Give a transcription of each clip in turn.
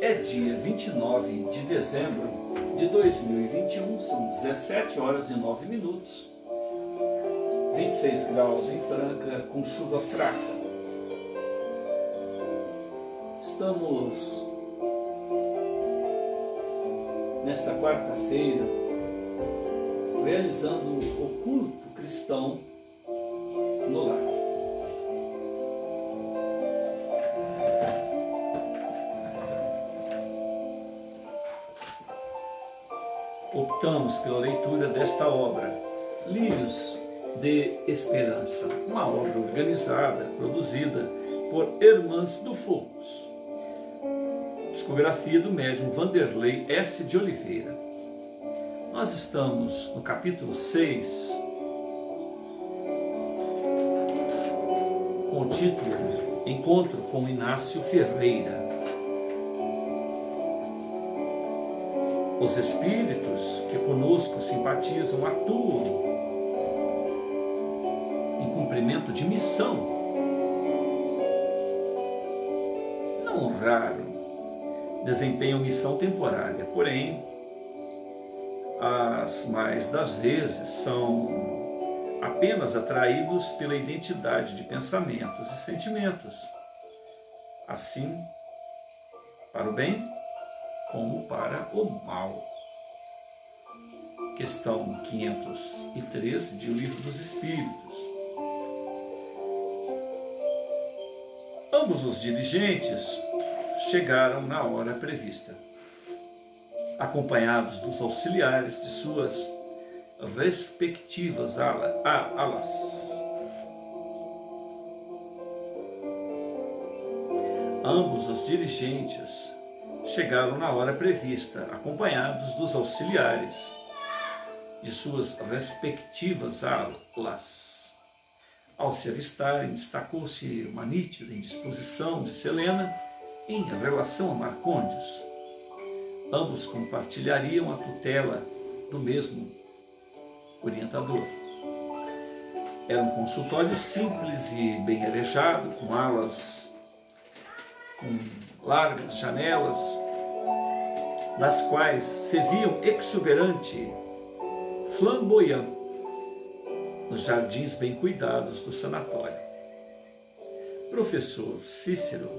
É dia 29 de dezembro de 2021, são 17 horas e 9 minutos, 26 graus em Franca, com chuva fraca. Estamos nesta quarta-feira realizando o culto cristão no lar. Optamos pela leitura desta obra, Lírios de Esperança, uma obra organizada, produzida por Irmãs do Focus, psicografia do médium Vanderlei S. de Oliveira. Nós estamos no capítulo 6, com o título Encontro com Inácio Ferreira. Os espíritos que conosco simpatizam atuam em cumprimento de missão. Não raro, desempenham missão temporária, porém, as mais das vezes são apenas atraídos pela identidade de pensamentos e sentimentos, assim para o bem como para o mal. Questão 513 de O Livro dos Espíritos. Ambos os dirigentes chegaram na hora prevista, acompanhados dos auxiliares de suas respectivas alas. Ambos os dirigentes chegaram na hora prevista, acompanhados dos auxiliares de suas respectivas alas. Ao se avistarem, destacou-se uma nítida indisposição de Selena em relação a Marcondes. Ambos compartilhariam a tutela do mesmo orientador. Era um consultório simples e bem arejado, com alas com largas janelas, das quais se viam exuberante flamboyant nos jardins bem cuidados do sanatório. Professor Cícero,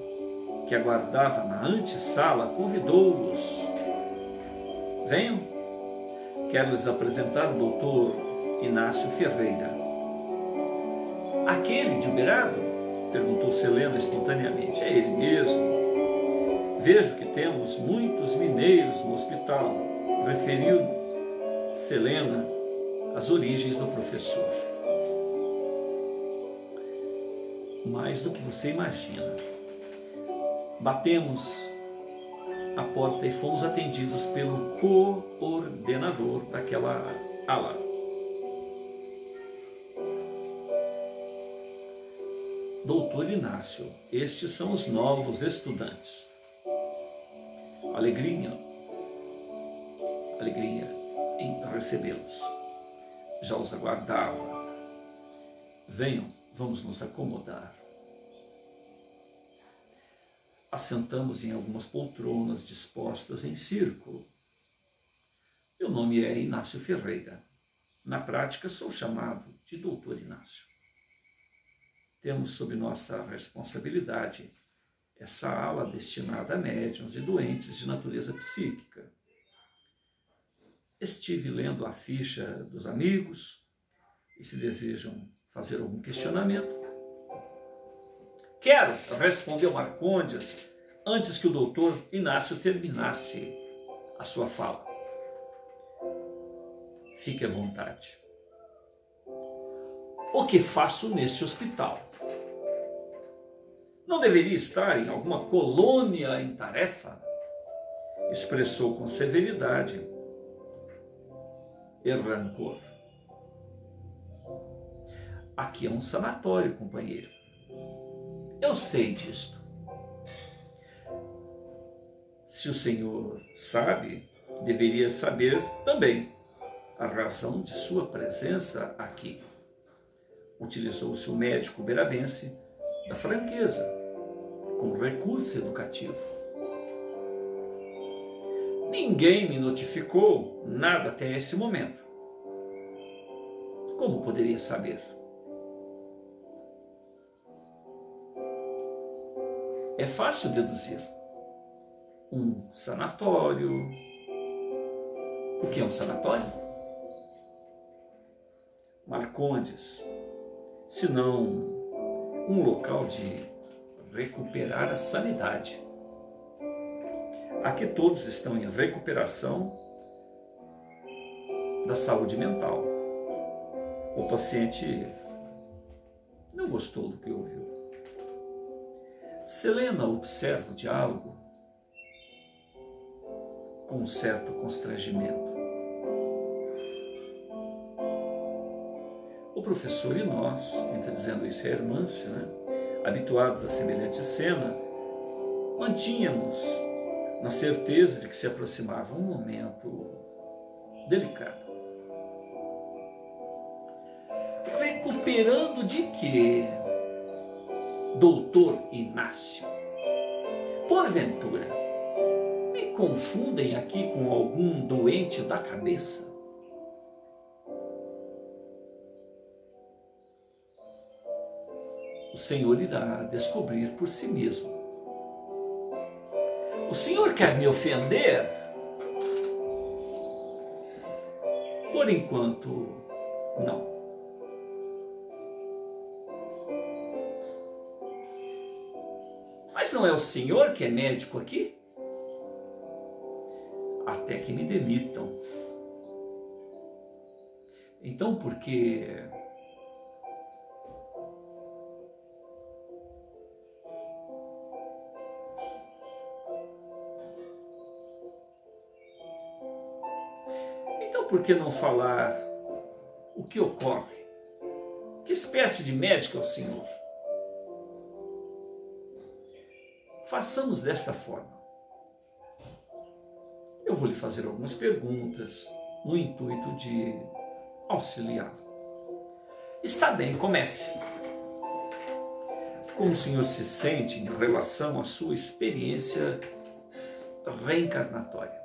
que aguardava na antessala, convidou-os. Venham, quero lhes apresentar o doutor Inácio Ferreira. Aquele de Uberaba? Perguntou Selena espontaneamente. É ele mesmo. Vejo que temos muitos mineiros no hospital, referiu Selena as origens do professor. Mais do que você imagina. Batemos a porta e fomos atendidos pelo coordenador daquela ala. Doutor Inácio, estes são os novos estudantes. Alegria em recebê-los. Já os aguardava. Venham, vamos nos acomodar. Assentamos em algumas poltronas dispostas em círculo. Meu nome é Inácio Ferreira. Na prática, sou chamado de Doutor Inácio. Temos sob nossa responsabilidade essa ala destinada a médiuns e doentes de natureza psíquica. Estive lendo a ficha dos amigos e, se desejam fazer algum questionamento, quero, respondeu Marcondes, antes que o doutor Inácio terminasse a sua fala. Fique à vontade. O que faço neste hospital? Não deveria estar em alguma colônia em tarefa? Expressou com severidade e rancor. Aqui é um sanatório, companheiro. Eu sei disto. Se o senhor sabe, deveria saber também a razão de sua presença aqui. Utilizou-se o médico uberabense da franqueza como recurso educativo. Ninguém me notificou nada até esse momento. Como poderia saber? É fácil deduzir. Um sanatório. O que é um sanatório? Marcondes, se não um local de recuperar a sanidade. Aqui todos estão em recuperação da saúde mental. O paciente não gostou do que ouviu. Selena observa o diálogo com um certo constrangimento. O professor e nós, quem está dizendo isso é Hermâncio, né? Habituados a semelhante cena, mantínhamos na certeza de que se aproximava um momento delicado. Recuperando de quê, doutor Inácio? Porventura, me confundem aqui com algum doente da cabeça? O Senhor irá descobrir por si mesmo. O Senhor quer me ofender? Por enquanto, não. Mas não é o Senhor que é médico aqui? Até que me demitam. Então, por que por que não falar o que ocorre? Que espécie de médico é o Senhor? Façamos desta forma. Eu vou lhe fazer algumas perguntas no intuito de auxiliar. Está bem, comece. Como o Senhor se sente em relação à sua experiência reencarnatória?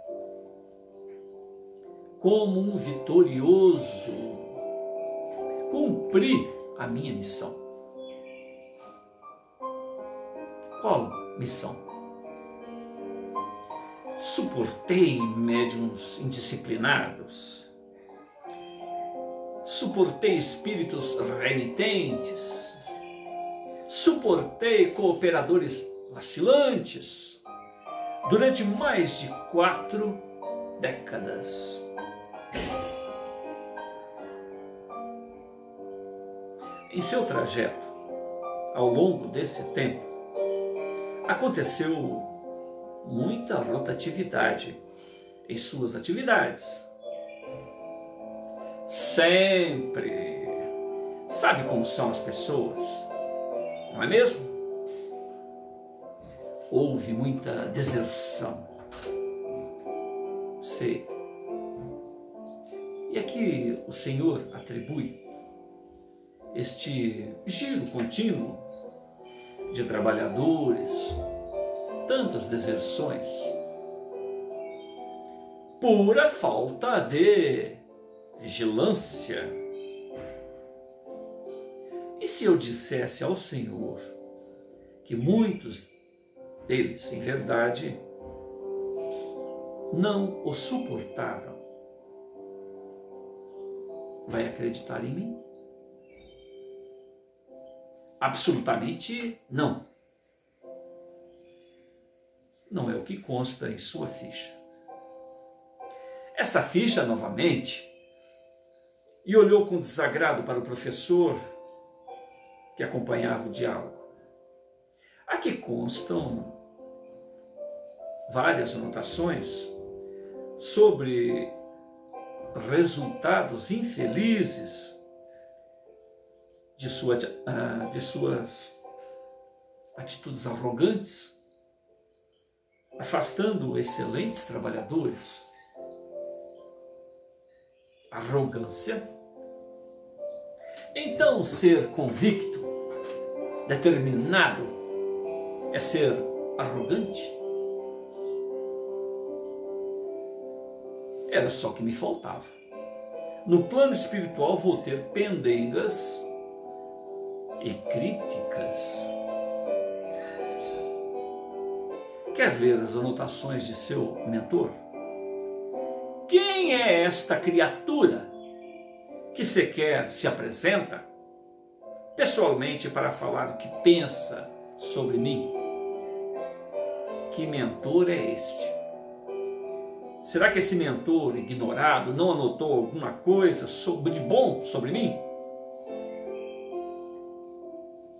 Como um vitorioso, cumpri a minha missão. Qual missão? Suportei médiuns indisciplinados, suportei espíritos renitentes, suportei cooperadores vacilantes durante mais de 4 décadas. Em seu trajeto, ao longo desse tempo, aconteceu muita rotatividade em suas atividades. Sempre. Sabe como são as pessoas, não é mesmo? Houve muita deserção. Sei. E aqui o Senhor atribui este giro contínuo de trabalhadores, tantas deserções, pura falta de vigilância. E se eu dissesse ao Senhor que muitos deles, em verdade, não o suportaram, vai acreditar em mim? Absolutamente não. Não é o que consta em sua ficha. Essa ficha, novamente, e olhou com desagrado para o professor que acompanhava o diálogo. Aqui constam várias anotações sobre resultados infelizes de suas atitudes arrogantes, afastando excelentes trabalhadores. Arrogância. Então, ser convicto, determinado, é ser arrogante? Era só que me faltava. No plano espiritual vou ter pendengas e críticas. Quer ler as anotações de seu mentor? Quem é esta criatura que sequer se apresenta pessoalmente para falar o que pensa sobre mim? Que mentor é este? Será que esse mentor ignorado não anotou alguma coisa de bom sobre mim?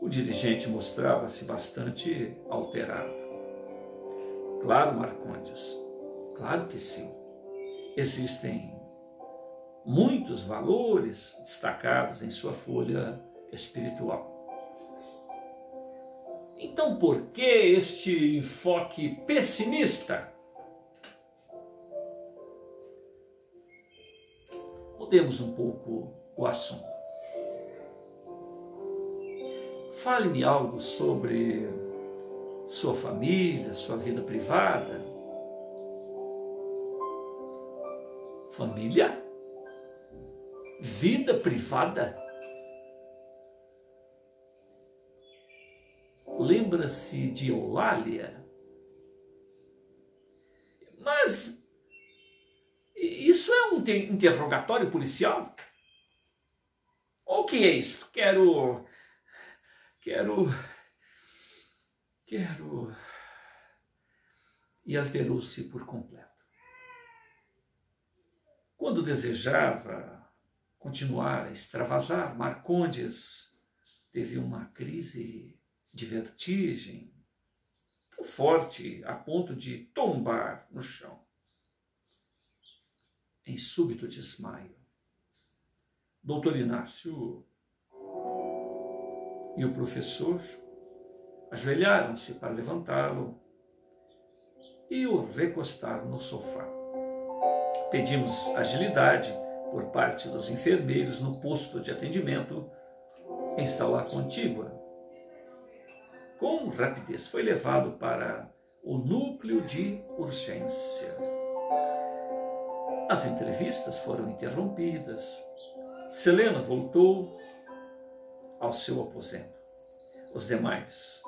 O dirigente mostrava-se bastante alterado. Claro, Marcondes, claro que sim. Existem muitos valores destacados em sua folha espiritual. Então, por que este enfoque pessimista? Mudemos um pouco o assunto. Fale-me algo sobre sua família, sua vida privada. Família? Vida privada? Lembra-se de Eulália? Mas isso é um interrogatório policial? O que é isso? Quero... E alterou-se por completo. Quando desejava continuar a extravasar, Marcondes teve uma crise de vertigem tão forte a ponto de tombar no chão, em súbito desmaio. Doutor Inácio e o professor ajoelharam-se para levantá-lo e o recostaram no sofá. Pedimos agilidade por parte dos enfermeiros no posto de atendimento em sala contígua. Com rapidez foi levado para o núcleo de urgência. As entrevistas foram interrompidas. Selena voltou ao seu aposento. Os demais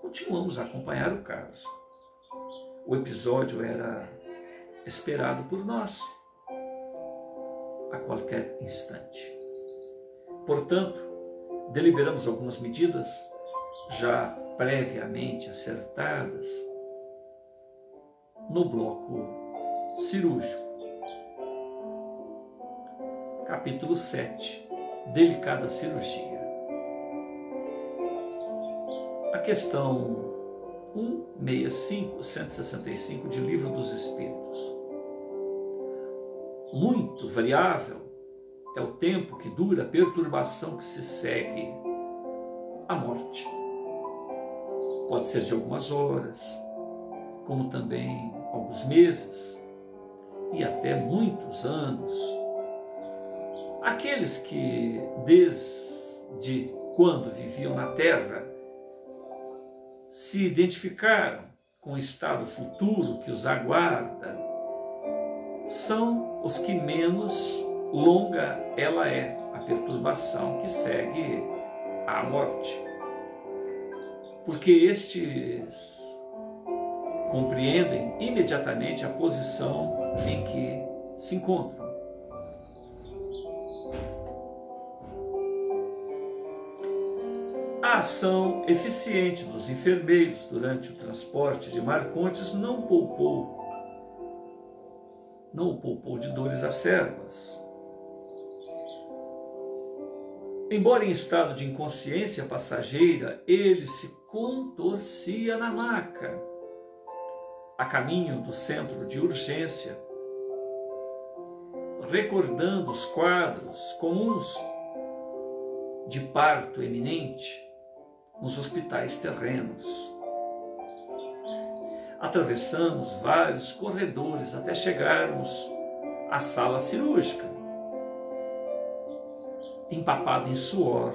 continuamos a acompanhar o caso. O episódio era esperado por nós a qualquer instante. Portanto, deliberamos algumas medidas já previamente acertadas no bloco cirúrgico. Capítulo 7. Delicada cirurgia. A questão 165 de Livro dos Espíritos. Muito variável é o tempo que dura a perturbação que se segue à morte. Pode ser de algumas horas, como também alguns meses e até muitos anos. Aqueles que, desde quando viviam na Terra, se identificaram com o estado futuro que os aguarda, são os que menos longa ela é, a perturbação que segue à morte. Porque estes compreendem imediatamente a posição em que se encontram. A ação eficiente dos enfermeiros durante o transporte de Marcondes não o poupou de dores acerbas. Embora em estado de inconsciência passageira, ele se contorcia na maca, a caminho do centro de urgência, recordando os quadros comuns de parto eminente nos hospitais terrenos. Atravessamos vários corredores até chegarmos à sala cirúrgica, empapado em suor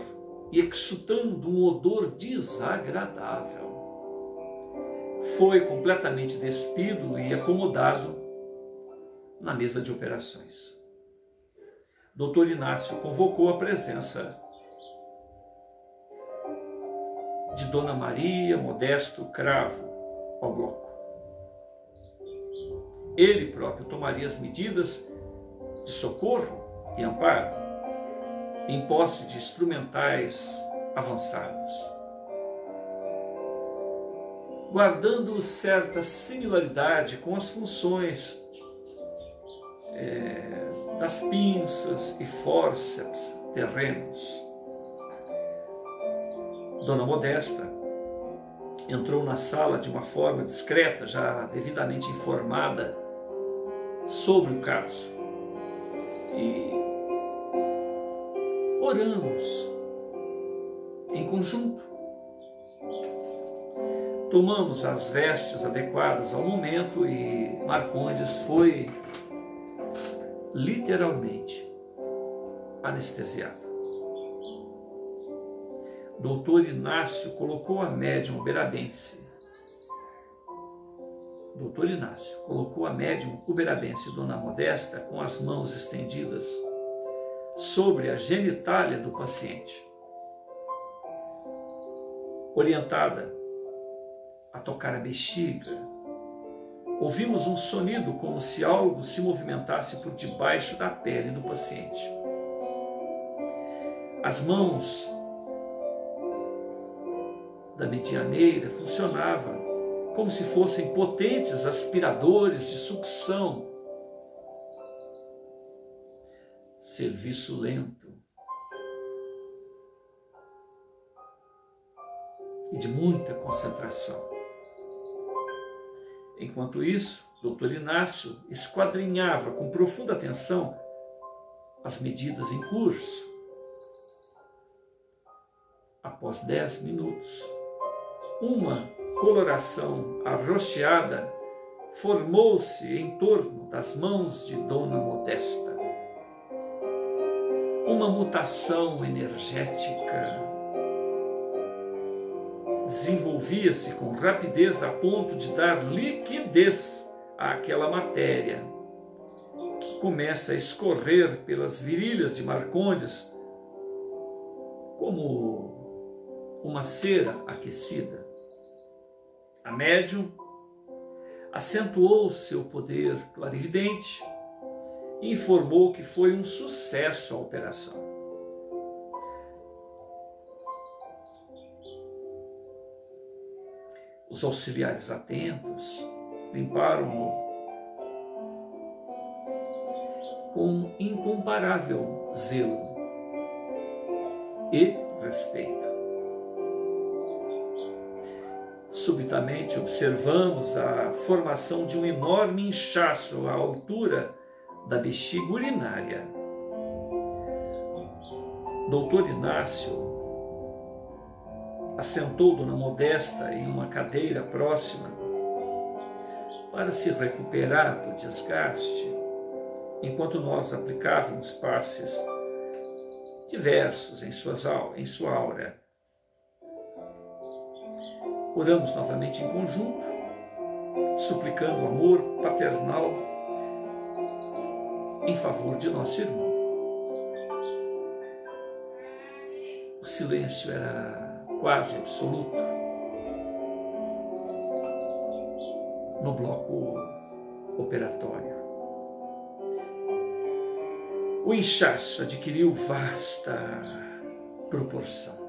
e exudando um odor desagradável. Foi completamente despido e acomodado na mesa de operações. Doutor Inácio convocou a presença de Dona Maria Modesto Cravo ao bloco. Ele próprio tomaria as medidas de socorro e amparo, em posse de instrumentais avançados, guardando certa similaridade com as funções das pinças e fórceps terrenos. Dona Modesta entrou na sala de uma forma discreta, já devidamente informada sobre o caso, e oramos em conjunto. Tomamos as vestes adequadas ao momento e Marcondes foi literalmente anestesiado. Doutor Inácio colocou a médium uberabense. Doutor Inácio colocou a médium uberabense Dona Modesta com as mãos estendidas sobre a genitália do paciente, orientada a tocar a bexiga. Ouvimos um sonido como se algo se movimentasse por debaixo da pele do paciente. As mãos da medianeira funcionavam como se fossem potentes aspiradores de sucção. Serviço lento e de muita concentração. Enquanto isso, Dr. Inácio esquadrinhava com profunda atenção as medidas em curso. Após 10 minutos, uma coloração arroxeada formou-se em torno das mãos de Dona Modesta. Uma mutação energética desenvolvia-se com rapidez a ponto de dar liquidez àquela matéria que começa a escorrer pelas virilhas de Marcondes como uma cera aquecida. A médium acentuou seu poder clarividente e informou que foi um sucesso a operação. Os auxiliares atentos limparam-no com incomparável zelo e respeito. Subitamente observamos a formação de um enorme inchaço à altura da bexiga urinária. Doutor Inácio assentou Dona Modesta em uma cadeira próxima para se recuperar do desgaste, enquanto nós aplicávamos passes diversos em sua aura. Oramos novamente em conjunto, suplicando o amor paternal em favor de nosso irmão. O silêncio era quase absoluto no bloco operatório. O inchaço adquiriu vasta proporção.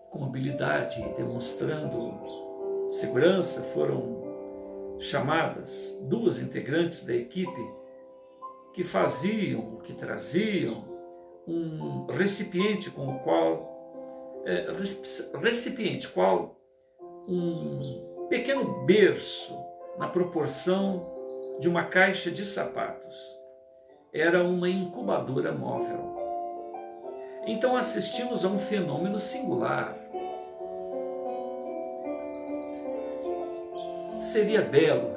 Com habilidade, demonstrando segurança, foram chamadas 2 integrantes da equipe que faziam, que traziam um recipiente qual um pequeno berço na proporção de uma caixa de sapatos. Era uma incubadora móvel. Então assistimos a um fenômeno singular. Seria belo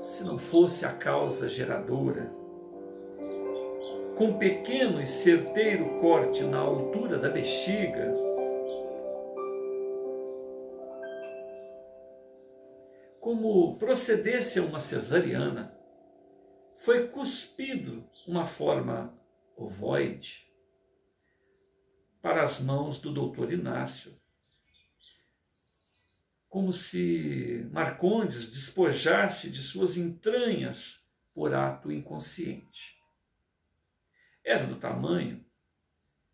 se não fosse a causa geradora, com um pequeno e certeiro corte na altura da bexiga, como procedesse a uma cesariana, foi cuspido uma forma ovoide para as mãos do doutor Inácio, como se Marcondes despojasse de suas entranhas por ato inconsciente. Era do tamanho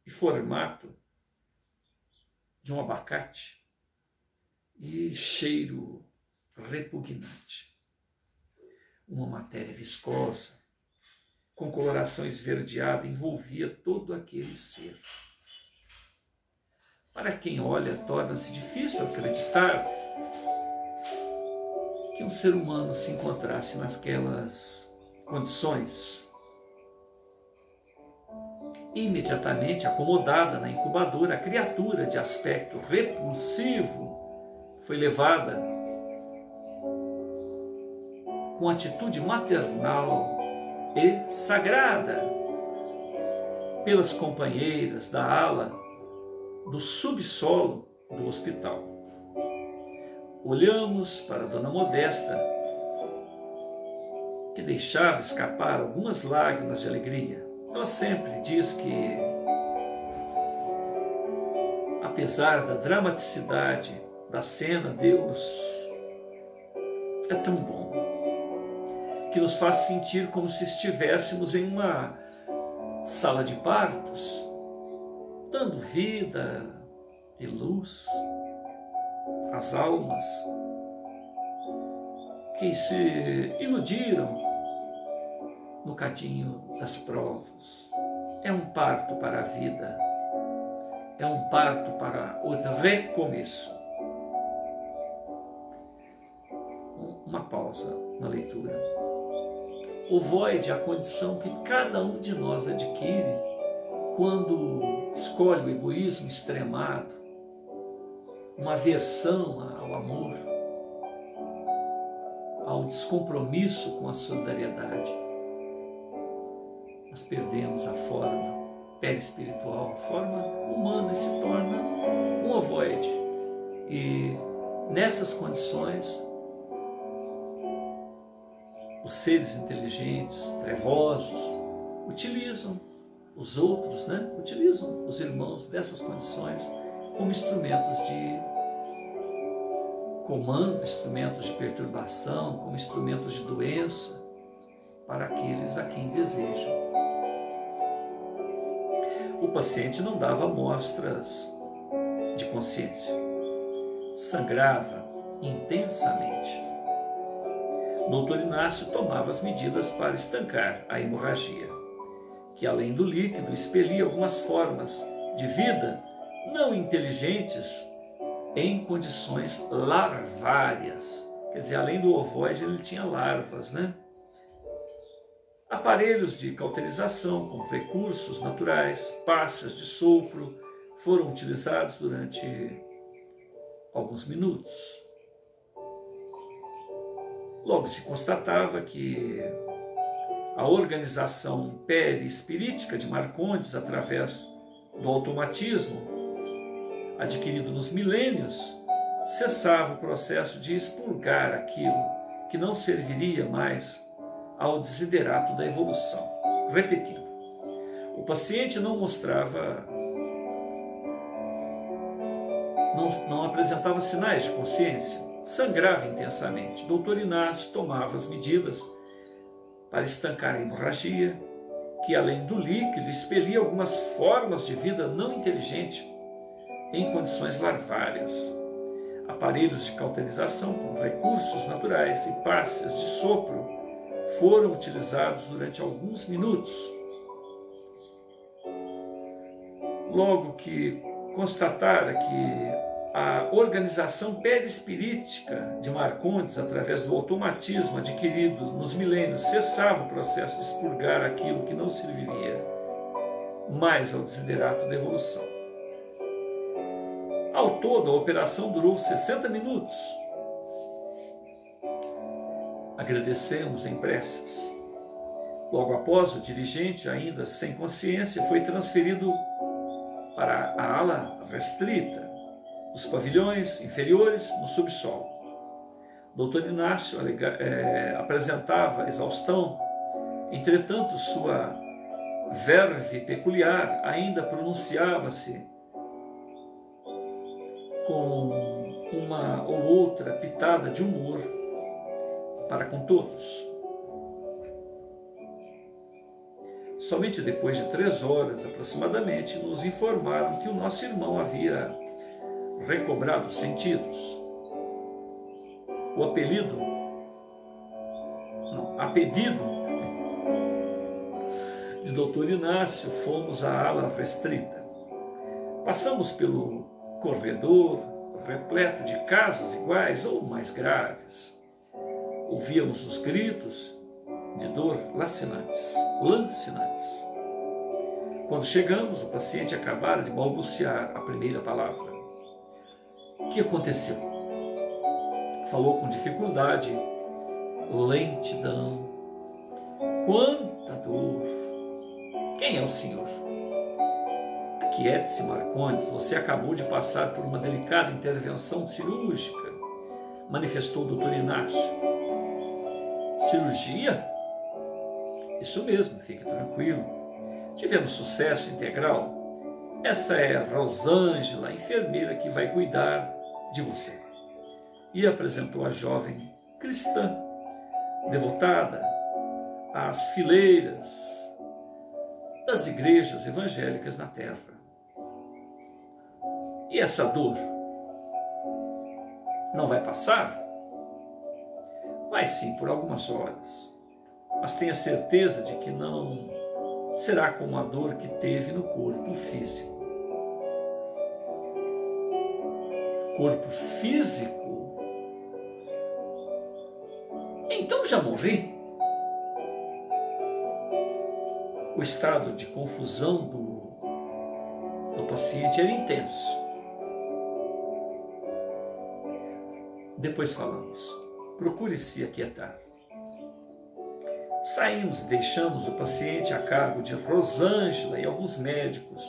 e formato de um abacate e cheiro repugnante. Uma matéria viscosa, com coloração esverdeada, envolvia todo aquele ser. Para quem olha, torna-se difícil acreditar que um ser humano se encontrasse naquelas condições. Imediatamente acomodada na incubadora, a criatura de aspecto repulsivo foi levada com atitude maternal e sagrada pelas companheiras da ala do subsolo do hospital. Olhamos para Dona Modesta, que deixava escapar algumas lágrimas de alegria. Ela sempre diz que, apesar da dramaticidade da cena, Deus é tão bom, que nos faz sentir como se estivéssemos em uma sala de partos, dando vida e luz às almas que se iludiram no cadinho das provas. É um parto para a vida, é um parto para o recomeço. Uma pausa na leitura. Ovoide é a condição que cada um de nós adquire quando escolhe o egoísmo extremado, uma aversão ao amor, ao descompromisso com a solidariedade. Nós perdemos a forma perispiritual, a forma humana, e se torna um ovoide. E nessas condições, os seres inteligentes, trevosos, utilizam os outros, utilizam os irmãos dessas condições como instrumentos de comando, instrumentos de perturbação, como instrumentos de doença para aqueles a quem desejam. O paciente não dava mostras de consciência, sangrava intensamente. O doutor Inácio tomava as medidas para estancar a hemorragia, que além do líquido expelia algumas formas de vida não inteligentes em condições larvárias. Quer dizer, além do ovoide, ele tinha larvas, Aparelhos de cauterização com recursos naturais, passas de sopro, foram utilizados durante alguns minutos. Logo se constatava que a organização perispirítica de Marcondes, através do automatismo adquirido nos milênios, cessava o processo de expurgar aquilo que não serviria mais ao desiderato da evolução. Repetindo, o paciente não apresentava sinais de consciência, sangrava intensamente. O doutor Inácio tomava as medidas para estancar a hemorragia, que além do líquido expelia algumas formas de vida não inteligente em condições larvárias. Aparelhos de cauterização com recursos naturais e passes de sopro foram utilizados durante alguns minutos. Logo que constatara que a organização perispirítica de Marcondes, através do automatismo adquirido nos milênios, cessava o processo de expurgar aquilo que não serviria mais ao desiderato da evolução. Ao todo, a operação durou 60 minutos. Agradecemos em preces. Logo após, o dirigente, ainda sem consciência, foi transferido para a ala restrita dos pavilhões inferiores no subsolo. Dr. Inácio apresentava exaustão, entretanto sua verve peculiar ainda pronunciava-se com uma ou outra pitada de humor para com todos. Somente depois de 3 horas aproximadamente nos informaram que o nosso irmão havia recobrado os sentidos. A pedido de Dr. Inácio, fomos à ala restrita. Passamos pelo corredor repleto de casos iguais ou mais graves. Ouvíamos os gritos de dor lancinantes. Quando chegamos, o paciente acabara de balbuciar a primeira palavra. O que aconteceu? Falou com dificuldade, lentidão. Quanta dor! Quem é o senhor? Aquiete-se, Marcondes, você acabou de passar por uma delicada intervenção cirúrgica, manifestou o Dr. Inácio. Cirurgia? Isso mesmo, fique tranquilo. Tivemos sucesso integral. Essa é a Rosângela, a enfermeira que vai cuidar de você. E apresentou a jovem cristã, devotada às fileiras das igrejas evangélicas na terra. E essa dor não vai passar? Vai sim, por algumas horas. Mas tenha certeza de que não será como a dor que teve no corpo físico. Corpo físico? Então já morri? O estado de confusão do paciente era intenso. Depois falamos. Procure se aquietar. Saímos e deixamos o paciente a cargo de Rosângela e alguns médicos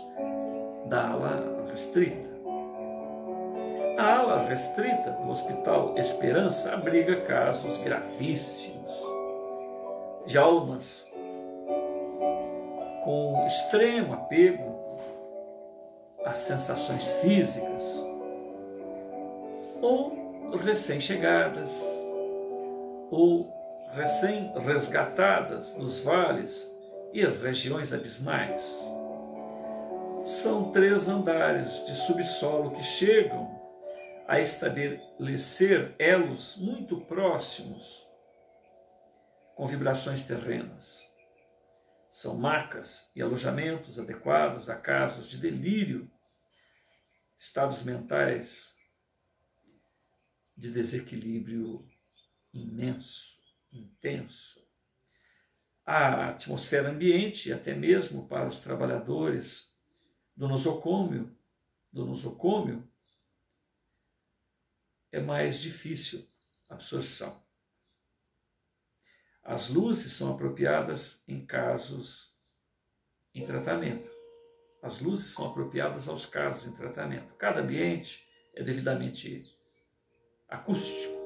da ala restrita. A ala restrita do Hospital Esperança abriga casos gravíssimos de almas com extremo apego às sensações físicas ou recém-chegadas ou recém-resgatadas dos vales e regiões abismais. São 3 andares de subsolo que chegam a estabelecer elos muito próximos com vibrações terrenas. São macas e alojamentos adequados a casos de delírio, estados mentais de desequilíbrio imenso, intenso. A atmosfera ambiente, até mesmo para os trabalhadores do nosocômio, é mais difícil a absorção. As luzes são apropriadas em casos em tratamento. As luzes são apropriadas aos casos em tratamento. Cada ambiente é devidamente acústico,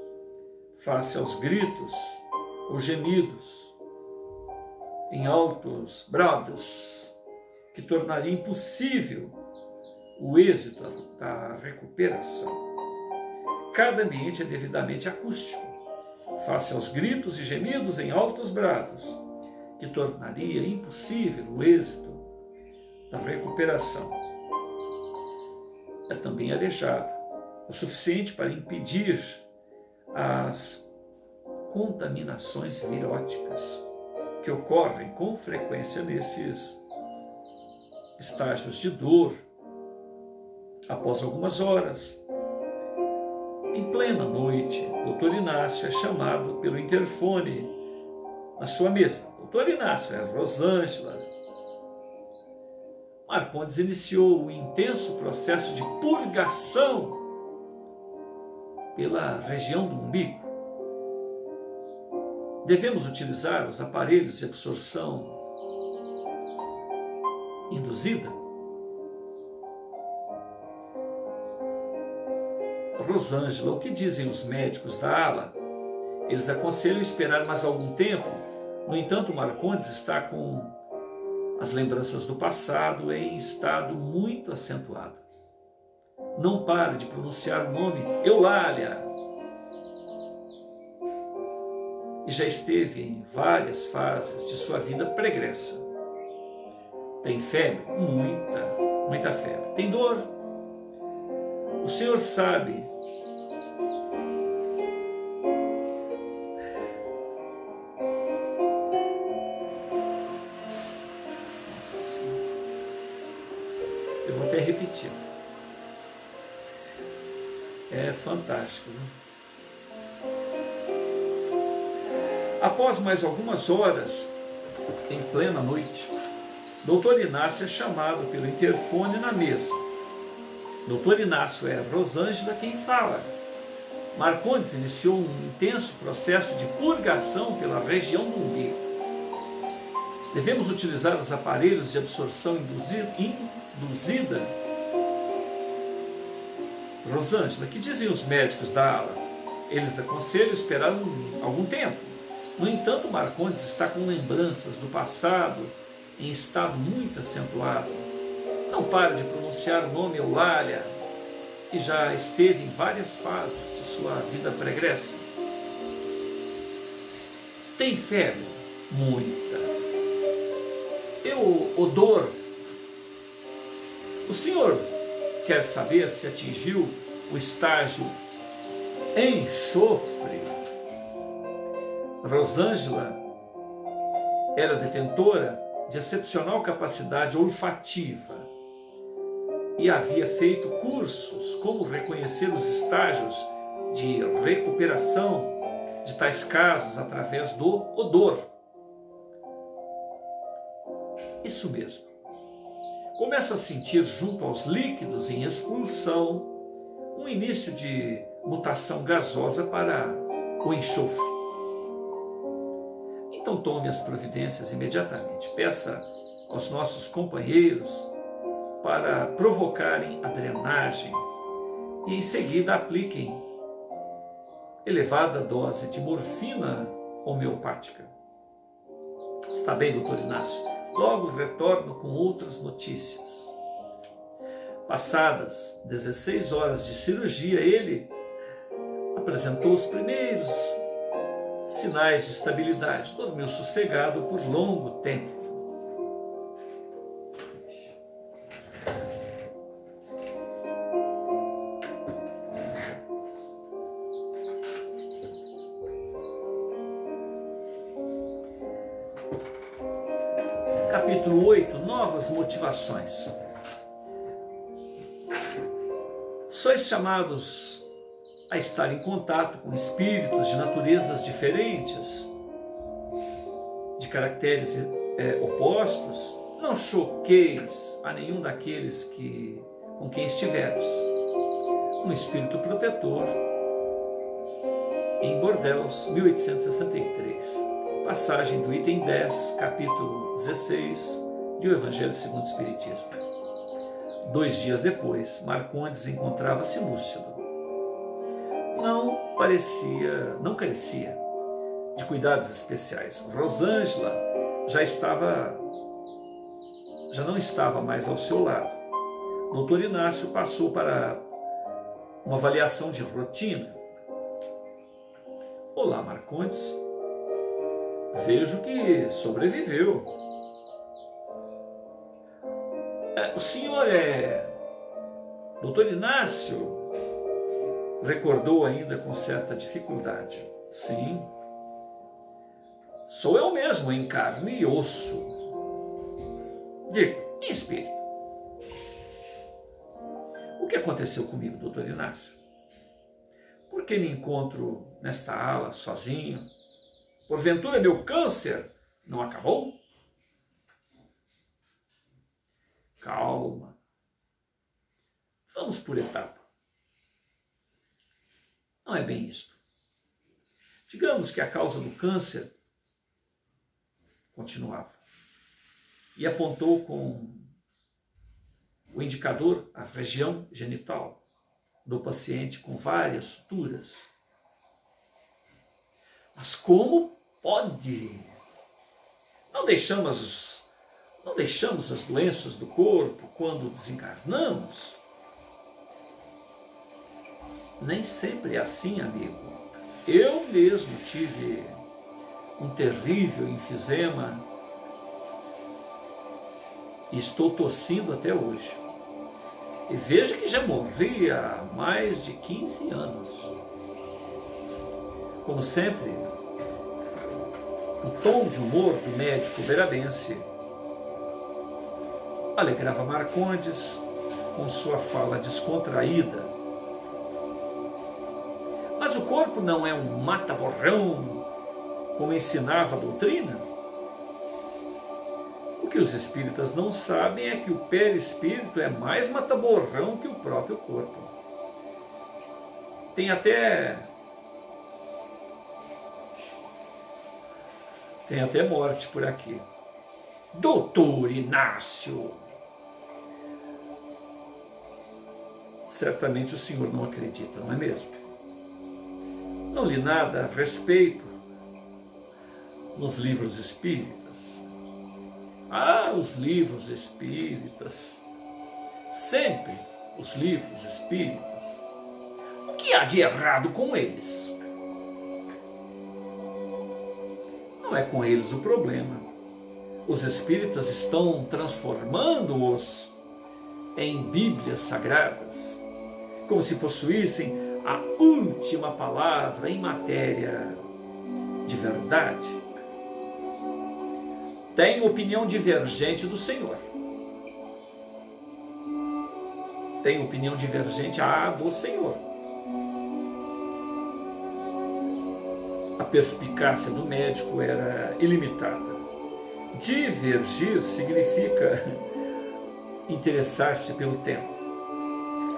face aos gritos ou gemidos em altos brados, que tornaria impossível o êxito da recuperação. Cada ambiente é devidamente acústico, face aos gritos e gemidos em altos brados, que tornaria impossível o êxito da recuperação. É também arejado, o suficiente para impedir as contaminações viróticas que ocorrem com frequência nesses estágios de dor. Após algumas horas, em plena noite, o Dr. Inácio é chamado pelo interfone na sua mesa. Dr. Inácio, é Rosângela. Marcondes iniciou um intenso processo de purgação pela região do umbigo. Devemos utilizar os aparelhos de absorção induzida? Rosângela, o que dizem os médicos da ala Eles aconselham esperar mais algum tempo. No entanto, Marcondes está com as lembranças do passado em estado muito acentuado. Não para de pronunciar o nome Eulália. E já esteve em várias fases de sua vida pregressa. Tem febre? Muita febre. Tem dor? O Senhor sabe. Nossa Senhora. Eu vou até repetir. É fantástico, né? Após mais algumas horas, em plena noite, Dr. Inácio é chamado pelo interfone na mesa. Dr. Inácio é Rosângela quem fala. Marcondes iniciou um intenso processo de purgação pela região do umbigo. Devemos utilizar os aparelhos de absorção induzida. Rosângela, que diziam os médicos da ala? Eles aconselham esperar algum tempo. No entanto, Marcondes está com lembranças do passado em estado muito acentuado. Não para de pronunciar o nome Eulália e já esteve em várias fases de sua vida pregressa. Tem febre? Muita. Odor? O senhor quer saber se atingiu o estágio enxofre? Rosângela era detentora de excepcional capacidade olfativa e havia feito cursos como reconhecer os estágios de recuperação de tais casos através do odor. Isso mesmo. Começa a sentir junto aos líquidos em expulsão um início de mutação gasosa para o enxofre. Então tome as providências imediatamente. Peça aos nossos companheiros para provocarem a drenagem e em seguida apliquem elevada dose de morfina homeopática. Está bem, doutor Inácio? Logo retorno com outras notícias. Passadas 16 horas de cirurgia, ele apresentou os primeiros sinais de estabilidade. Dormiu sossegado por longo tempo. Capítulo 8, novas motivações. Sois chamados a estar em contato com espíritos de naturezas diferentes, de caracteres opostos. Não choqueis a nenhum daqueles com quem estiveres. Um espírito protetor, em Bordeaux, 1863. Passagem do item 10, capítulo 16, de O Evangelho segundo o Espiritismo. 2 dias depois, Marcondes encontrava-se lúcido. Não carecia de cuidados especiais. Rosângela já não estava mais ao seu lado. Doutor Inácio passou para uma avaliação de rotina. Olá, Marcondes. Vejo que sobreviveu. O senhor é doutor Inácio? Recordou ainda com certa dificuldade. Sim. Sou eu mesmo, em carne e osso. Digo, em espírito. O que aconteceu comigo, doutor Inácio? Por que me encontro nesta ala sozinho? Porventura meu câncer não acabou? Calma. Vamos por etapa. Não é bem isto. Digamos que a causa do câncer continuava. E apontou com o indicador a região genital do paciente com várias suturas. Mas como pode? Não deixamos as doenças do corpo quando desencarnamos? Nem sempre é assim, amigo. Eu mesmo tive um terrível enfisema e estou tossindo até hoje. E veja que já morri há mais de 15 anos. Como sempre, o tom de humor do médico berabense alegrava Marcondes com sua fala descontraída. Mas o corpo não é um mata-borrão, como ensinava a doutrina? O que os espíritas não sabem é que o perispírito é mais mata-borrão que o próprio corpo. Tem até morte por aqui. Doutor Inácio! Certamente o senhor não acredita, não é mesmo? Não li nada a respeito nos livros espíritas. Ah, os livros espíritas. Sempre os livros espíritas. O que há de errado com eles? Não é com eles o problema. Os espíritas estão transformando-os em Bíblias sagradas, como se possuíssem a última palavra em matéria de verdade. Tenho opinião divergente do Senhor. Tenho opinião divergente do Senhor. A perspicácia do médico era ilimitada. Divergir significa interessar-se pelo tempo.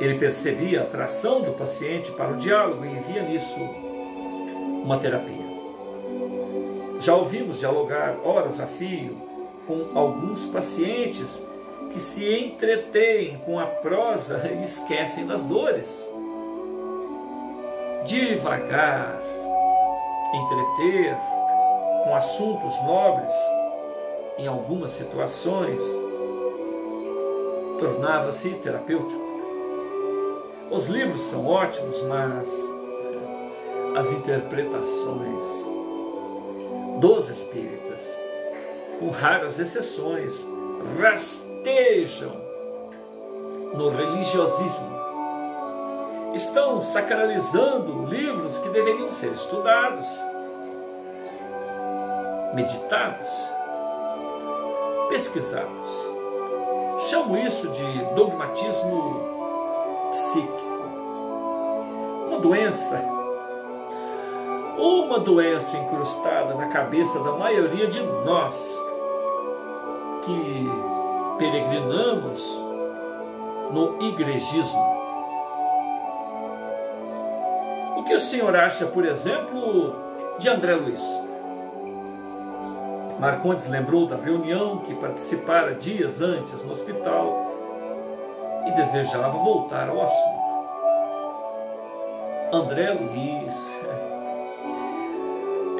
Ele percebia a atração do paciente para o diálogo e via nisso uma terapia. Já ouvimos dialogar horas a fio com alguns pacientes que se entretêm com a prosa e esquecem das dores. Devagar, entreter com assuntos nobres, em algumas situações, tornava-se terapêutico. Os livros são ótimos, mas as interpretações dos espíritas, com raras exceções, rastejam no religiosismo. Estão sacralizando livros que deveriam ser estudados, meditados, pesquisados. Chamo isso de dogmatismo psíquico. Uma doença incrustada na cabeça da maioria de nós que peregrinamos no igrejismo. O que o senhor acha, por exemplo, de André Luiz? Marcondes lembrou da reunião que participara dias antes no hospital e desejava voltar ao assunto. André Luiz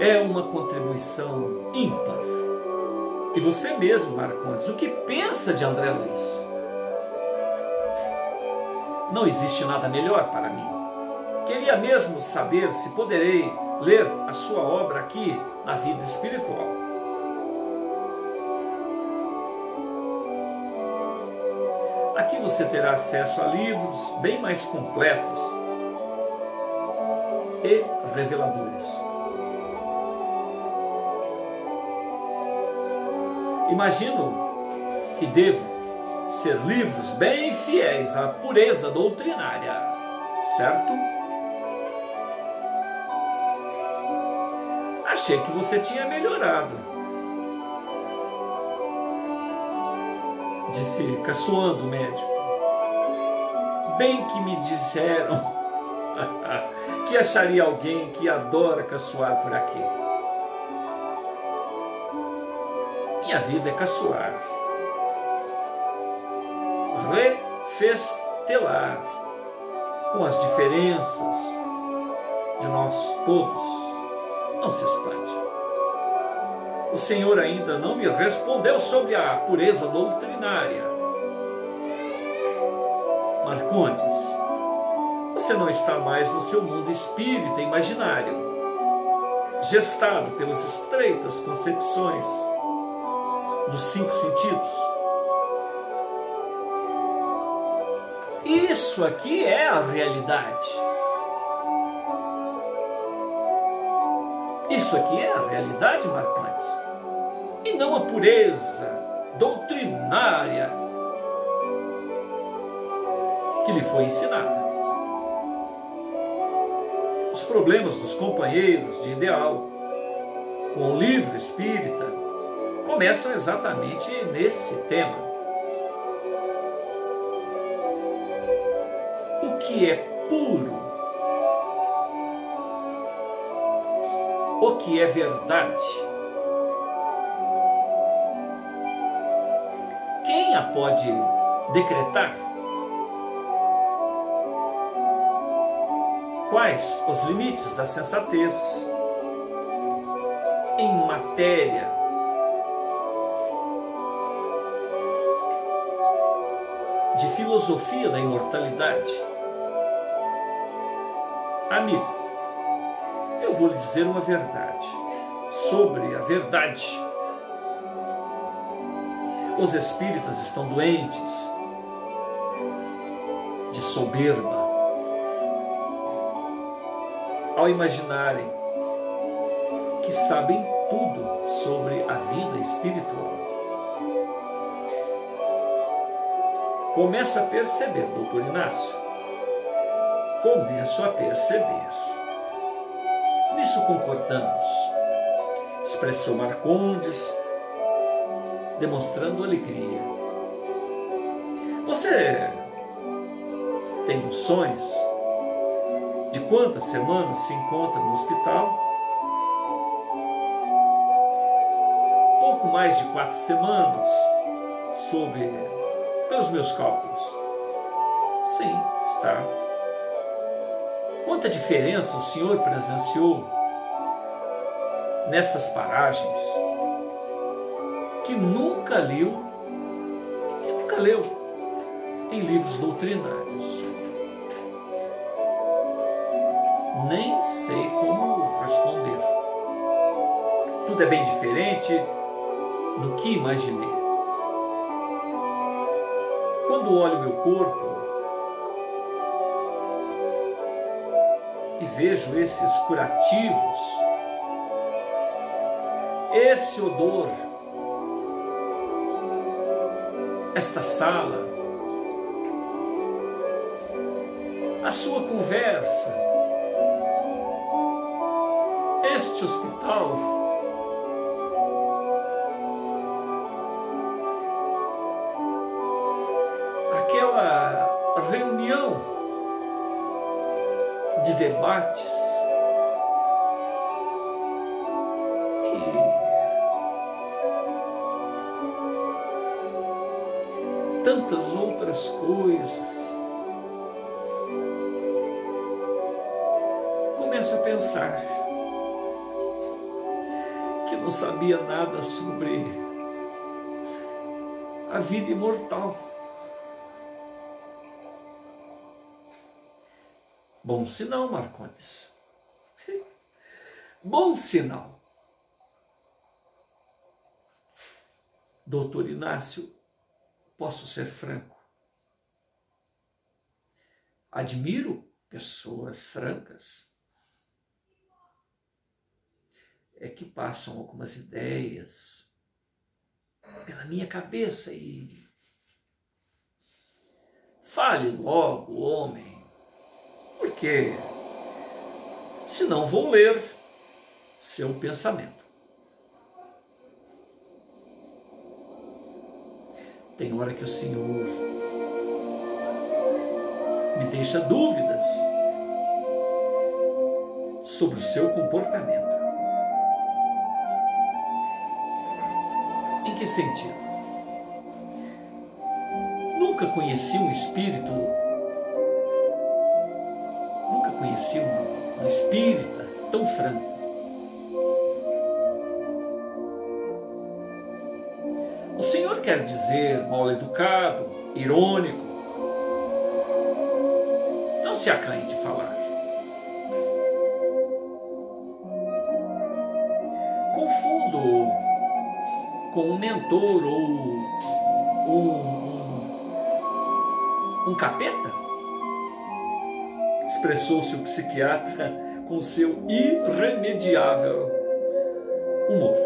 é uma contribuição ímpar. E você mesmo, Marcondes, o que pensa de André Luiz? Não existe nada melhor para mim. Queria mesmo saber se poderei ler a sua obra aqui na vida espiritual. Aqui você terá acesso a livros bem mais completos e reveladores. Imagino que devo ser livros bem fiéis à pureza doutrinária, certo? Achei que você tinha melhorado, disse caçoando o médico. Bem que me disseram que acharia alguém que adora caçoar por aqui. Minha vida é caçoar, refestelar com as diferenças de nós todos. Não se espante. O Senhor ainda não me respondeu sobre a pureza doutrinária. Marcondes, você não está mais no seu mundo espírita imaginário, gestado pelas estreitas concepções dos 5 sentidos. Isso aqui é a realidade. Isso aqui é a realidade, Marcondes, e não a pureza doutrinária que lhe foi ensinada. Os problemas dos companheiros de ideal com o livro espírita começam exatamente nesse tema. O que é puro? O que é verdade? Quem a pode decretar? Quais os limites da sensatez em matéria de filosofia da imortalidade? Amigo, eu vou lhe dizer uma verdade sobre a verdade. Os espíritas estão doentes de soberba ao imaginarem que sabem tudo sobre a vida espiritual. Começo a perceber, doutor Inácio, começo a perceber. Nisso concordamos, expressou Marcondes, demonstrando alegria. Você tem noções de quantas semanas se encontra no hospital? Pouco mais de 4 semanas, pelos meus cálculos. Sim, está. Quanta diferença o senhor presenciou nessas paragens que nunca leu em livros doutrinários. Nem sei como responder. Tudo é bem diferente do que imaginei. Quando olho meu corpo e vejo esses curativos, esse odor, esta sala, a sua conversa, este hospital, aquela reunião de debates e tantas outras coisas, começo a pensar que não sabia nada sobre a vida imortal. Bom sinal, Marcondes. Bom sinal. Doutor Inácio, posso ser franco. Admiro pessoas francas. É que passam algumas ideias pela minha cabeça e fale logo, homem, porque senão vou ler seu pensamento. Tem hora que o Senhor me deixa dúvidas sobre o seu comportamento. Em que sentido? Nunca conheci um espírito, nunca conheci um espírita tão franco. quer dizer mal educado, irônico. Não se acanhe de falar. Confundo com um mentor ou um capeta? Expressou-se o psiquiatra com seu irremediável humor.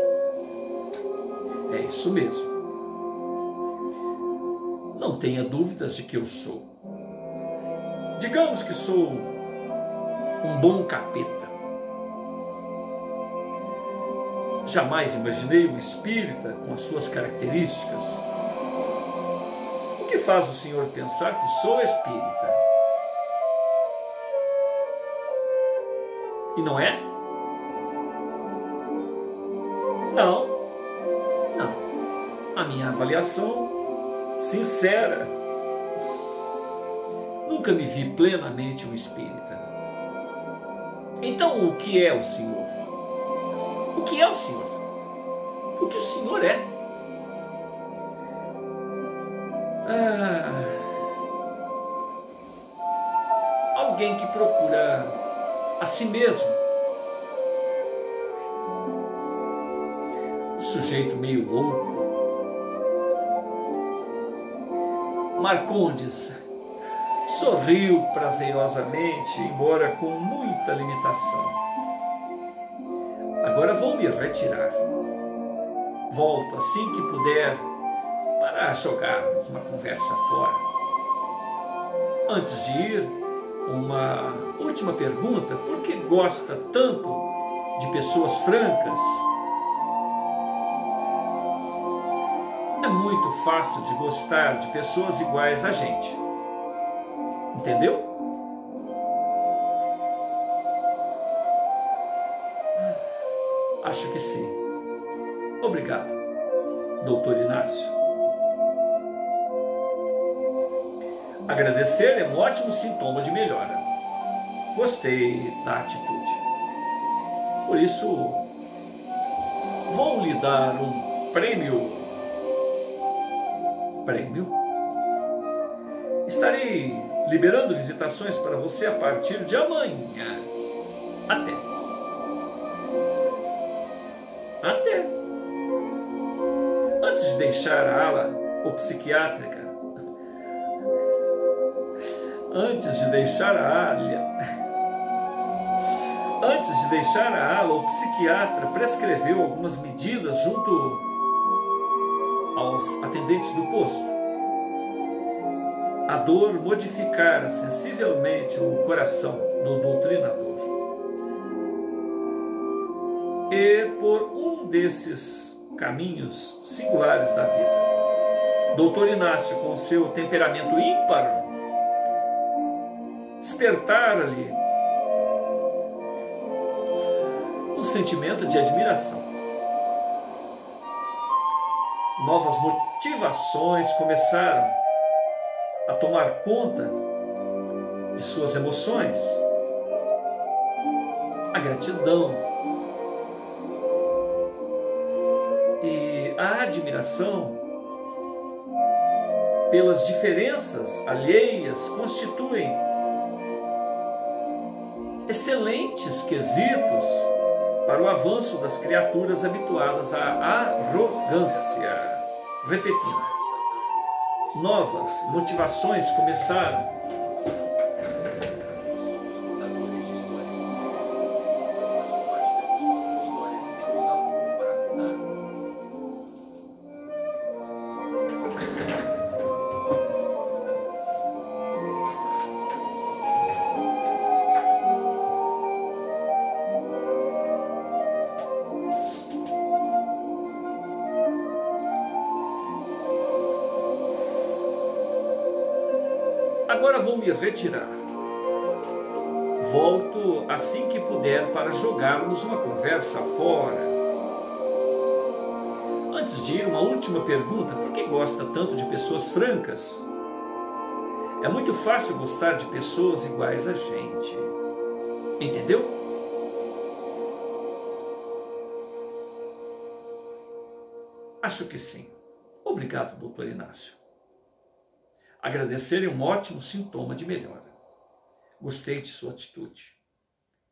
É isso mesmo. Não tenha dúvidas de que eu sou. Digamos que sou um bom capeta. Jamais imaginei um espírita com as suas características. O que faz o senhor pensar que sou espírita? E não é? Não. A minha avaliação sincera. Nunca me vi plenamente um espírita. Então, o que é o senhor? O que é o senhor? O que o senhor é? Alguém que procura a si mesmo. Um sujeito meio louco. Marcondes sorriu prazerosamente, embora com muita limitação. Agora vou me retirar. Volto assim que puder para jogarmos uma conversa fora. Antes de ir, uma última pergunta. Por que gosta tanto de pessoas francas? É muito fácil de gostar de pessoas iguais a gente. Entendeu? Acho que sim. Obrigado, doutor Inácio. Agradecer é um ótimo sintoma de melhora. Gostei da atitude. Por isso, vou lhe dar um prêmio. Prêmio? Estarei liberando visitações para você a partir de amanhã. Até. Antes de deixar a ala psiquiátrica, o psiquiatra prescreveu algumas medidas junto aos atendentes do posto. A dor modificara sensivelmente o coração do doutrinador. E por um desses caminhos singulares da vida, doutor Inácio, com seu temperamento ímpar, despertara-lhe um sentimento de admiração. Novas motivações começaram a tomar conta de suas emoções. A gratidão e a admiração pelas diferenças alheias constituem excelentes quesitos para o avanço das criaturas habituadas à arrogância. Repetindo, novas motivações começaram Agora vou me retirar. Volto assim que puder para jogarmos uma conversa fora. Antes de ir, uma última pergunta. Por que gosta tanto de pessoas francas? É muito fácil gostar de pessoas iguais a gente. Entendeu? Acho que sim. Obrigado. Obrigado, doutor Inácio. Agradecer é um ótimo sintoma de melhora. Gostei de sua atitude.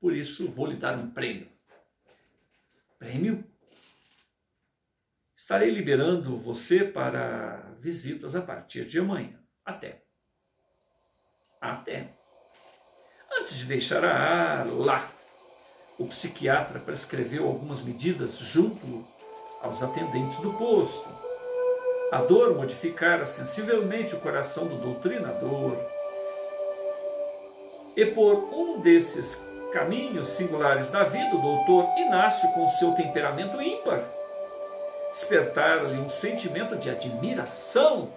Por isso, vou lhe dar um prêmio. Prêmio? Estarei liberando você para visitas a partir de amanhã. Até. Até. Antes de deixar a ar lá, o psiquiatra prescreveu algumas medidas junto aos atendentes do posto. A dor modificara sensivelmente o coração do doutrinador. E por um desses caminhos singulares da vida, o doutor Inácio, com seu temperamento ímpar, despertara-lhe um sentimento de admiração.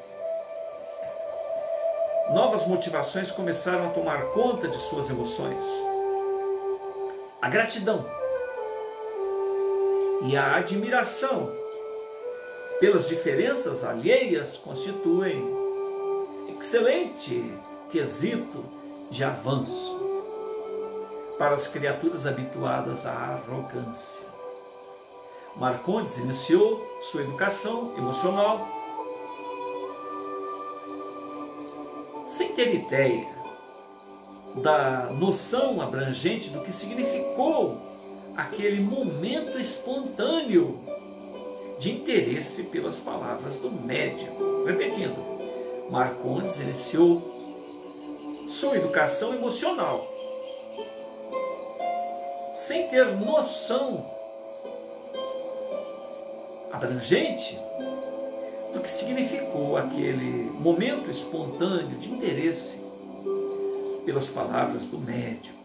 Novas motivações começaram a tomar conta de suas emoções. A gratidão e a admiração pelas diferenças alheias constituem excelente quesito de avanço para as criaturas habituadas à arrogância. Marcondes iniciou sua educação emocional sem ter ideia da noção abrangente do que significou aquele momento espontâneo de interesse pelas palavras do médico. Repetindo, Marcondes iniciou sua educação emocional sem ter noção abrangente do que significou aquele momento espontâneo de interesse pelas palavras do médico.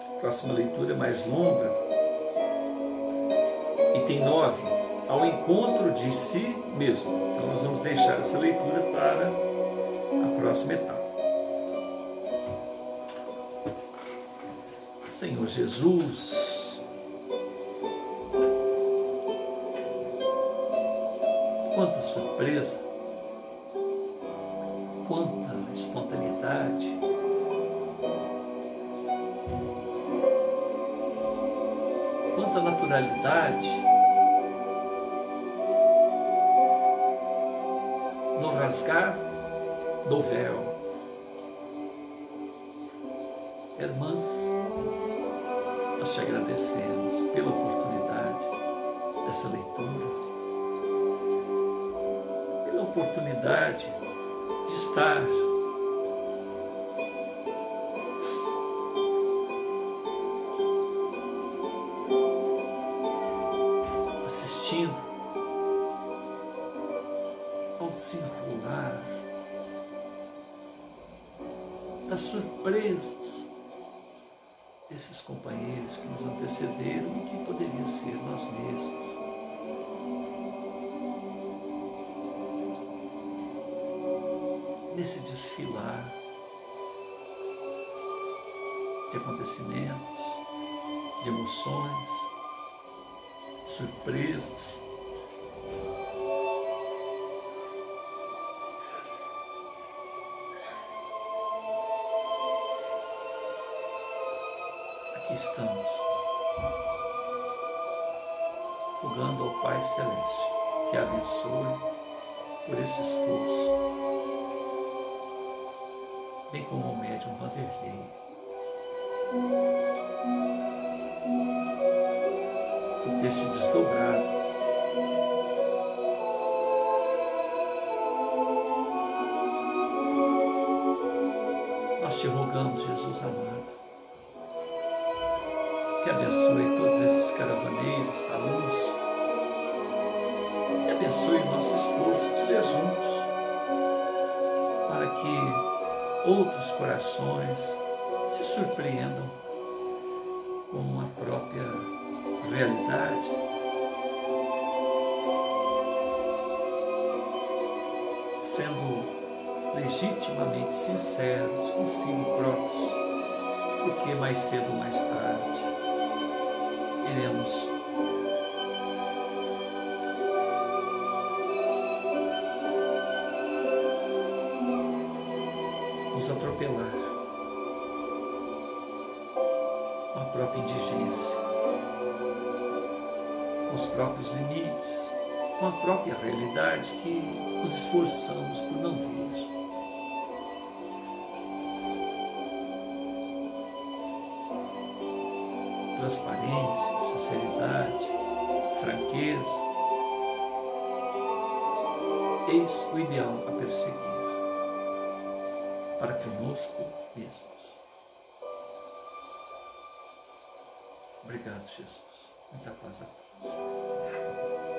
A próxima leitura é mais longa. Item 9, ao encontro de si mesmo. Então nós vamos deixar essa leitura para a próxima etapa. Senhor Jesus, quanta surpresa, quanta espontaneidade, quanta naturalidade no rasgar do véu. Irmãs, nós te agradecemos pela oportunidade dessa leitura, pela oportunidade de estar assistindo ao desenrolar das surpresas desses companheiros que nos antecederam e que poderiam ser nós mesmos. Nesse desfilar de acontecimentos, de emoções, surpresas, aqui estamos, rogando ao Pai Celeste que abençoe por esse esforço, bem como o médium Vanderlei, por ter se desdobrado nós te rogamos, Jesus amado, que abençoe todos esses caravaneiros da luz, que abençoe o nosso esforço de ler juntos, para que outros corações se surpreendam com a própria realidade, sendo legitimamente sinceros consigo próprios, porque mais cedo ou mais tarde iremos com a própria indigência, com os próprios limites, com a própria realidade que nos esforçamos por não ver. Transparência, sinceridade, franqueza, eis o ideal a perseguir para conosco mesmos. Obrigado, Jesus. Muita paz a todos.